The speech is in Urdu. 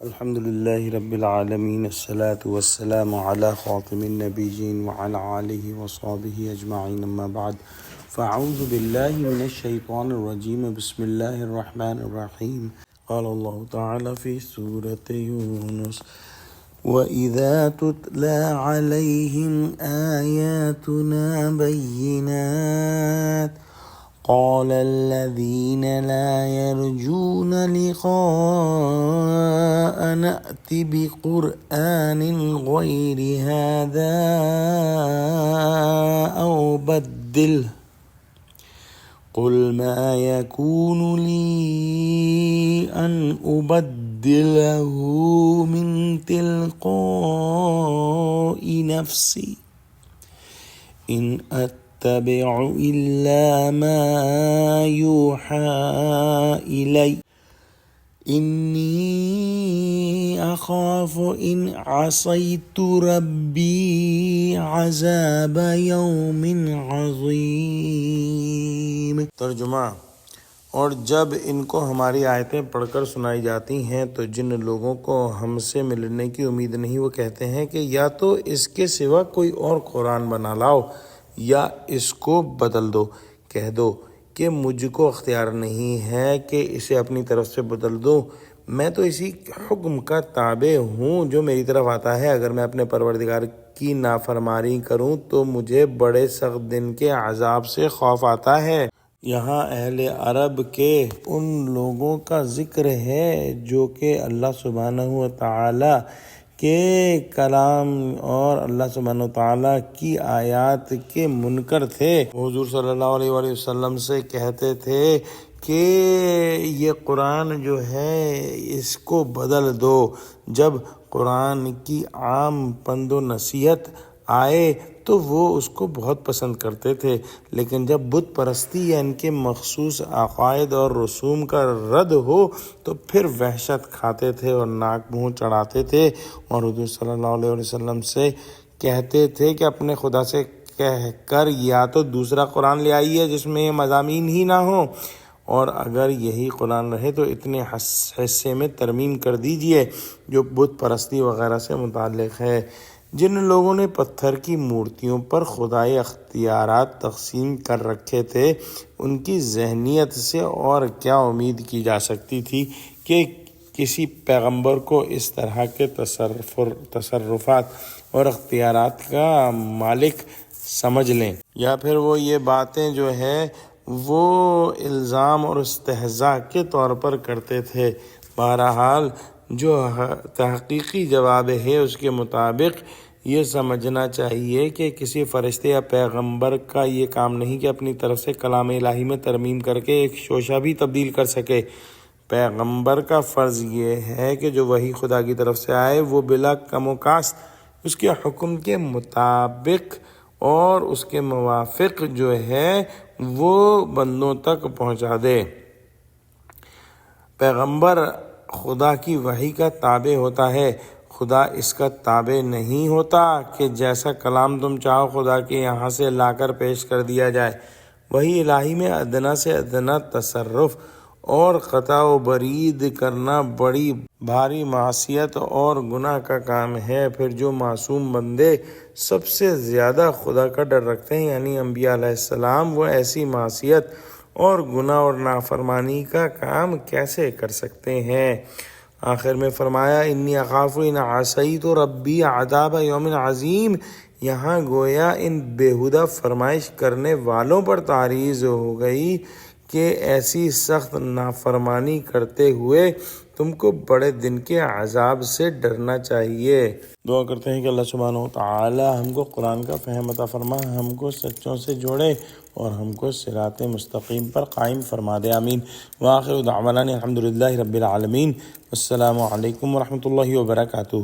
الحمد لله رب العالمين الصلاة والسلام على خاتم النبيين وعلى آله وصحبه أجمعين أما بعد فأعوذ بالله من الشيطان الرجيم بسم الله الرحمن الرحيم قال الله تعالى في سورة يونس وإذا تتلى عليهم آياتنا بينات قال الذين لا يرجون لقاء نأت بقرآن غير هذا أو بدله قل ما يكون لي أن أبدله من تلقاء نفسي إن أتبع إلا ما يوحى إلي إني أخاف إن عصيت ربي عذاب يوم عظيم۔ ترجمہ: اور جب ان کو ہماری آیتیں پڑھ کر سنائی جاتی ہیں تو جن لوگوں کو ہم سے ملنے کی امید نہیں وہ کہتے ہیں کہ یا تو اس کے سوا کوئی اور قرآن بنا لاؤ یا اس کو بدل دو۔ کہہ دو کہ مجھ کو اختیار نہیں ہے کہ اسے اپنی طرف سے بدل دوں، میں تو اسی حکم کا تابع ہوں جو میری طرف آتا ہے۔ اگر میں اپنے پروردگار کی نافرمانی کروں تو مجھے بڑے سخت دن کے عذاب سے خوف آتا ہے۔ یہاں اہل عرب کے ان لوگوں کا ذکر ہے جو کہ اللہ سبحانہ و تعالی کے کلام اور اللہ سبحانہ و تعالیٰ کی آیات کے منکر تھے۔ حضور صلی اللہ علیہ وآلہ وسلم سے کہتے تھے کہ یہ قرآن جو ہے اس کو بدل دو۔ جب قرآن کی عام پند و نصیحت آئے تو وہ اس کو بہت پسند کرتے تھے، لیکن جب بت پرستی یا ان کے مخصوص عقائد اور رسوم کا رد ہو تو پھر وحشت کھاتے تھے اور ناک منہ چڑھاتے تھے، اور حضور صلی اللہ علیہ وسلم سے کہتے تھے کہ اپنے خدا سے کہہ کر یا تو دوسرا قرآن لے آئیے جس میں یہ مضامین ہی نہ ہوں، اور اگر یہی قرآن رہے تو اتنے حصے میں ترمیم کر دیجئے جو بت پرستی وغیرہ سے متعلق ہے۔ جن لوگوں نے پتھر کی مورتیوں پر خدائی اختیارات تقسیم کر رکھے تھے ان کی ذہنیت سے اور کیا امید کی جا سکتی تھی کہ کسی پیغمبر کو اس طرح کے تصرفات اور اختیارات کا مالک سمجھ لیں، یا پھر وہ یہ باتیں جو ہے وہ الزام اور استہزاء کے طور پر کرتے تھے۔ بہرحال جو تحقیقی جواب ہے اس کے مطابق یہ سمجھنا چاہیے کہ کسی فرشتے یا پیغمبر کا یہ کام نہیں کہ اپنی طرف سے کلام الہی میں ترمیم کر کے ایک شوشہ بھی تبدیل کر سکے۔ پیغمبر کا فرض یہ ہے کہ جو وحی خدا کی طرف سے آئے وہ بلا کم و کاست اس کے حکم کے مطابق اور اس کے موافق جو ہے وہ بندوں تک پہنچا دے۔ پیغمبر خدا کی وحی کا تابع ہوتا ہے، خدا اس کا تابع نہیں ہوتا کہ جیسا کلام تم چاہو خدا کے یہاں سے لا کر پیش کر دیا جائے۔ وحی الہی میں ادنا سے ادنا تصرف اور قطع و برید کرنا بڑی بھاری معصیت اور گناہ کا کام ہے۔ پھر جو معصوم بندے سب سے زیادہ خدا کا ڈر رکھتے ہیں یعنی انبیاء علیہ السلام، وہ ایسی معصیت اور گناہ اور نافرمانی کا کام کیسے کر سکتے ہیں؟ آخر میں فرمایا انی اخاف ان عصیت ربی عذاب یوم عظیم۔ یہاں گویا ان بیہودہ فرمائش کرنے والوں پر تعریض ہو گئی کہ ایسی سخت نافرمانی کرتے ہوئے تم کو بڑے دن کے عذاب سے ڈرنا چاہیے۔ دعا کرتے ہیں کہ اللہ سبحانہ و تعالی ہم کو قرآن کا فہم عطا فرما، ہم کو سچوں سے جوڑے اور ہم کو صراط مستقیم پر قائم فرما دے، آمین۔ وآخر دعوانا الحمد للہ رب العالمین۔ السلام علیکم ورحمۃ اللہ وبرکاتہ۔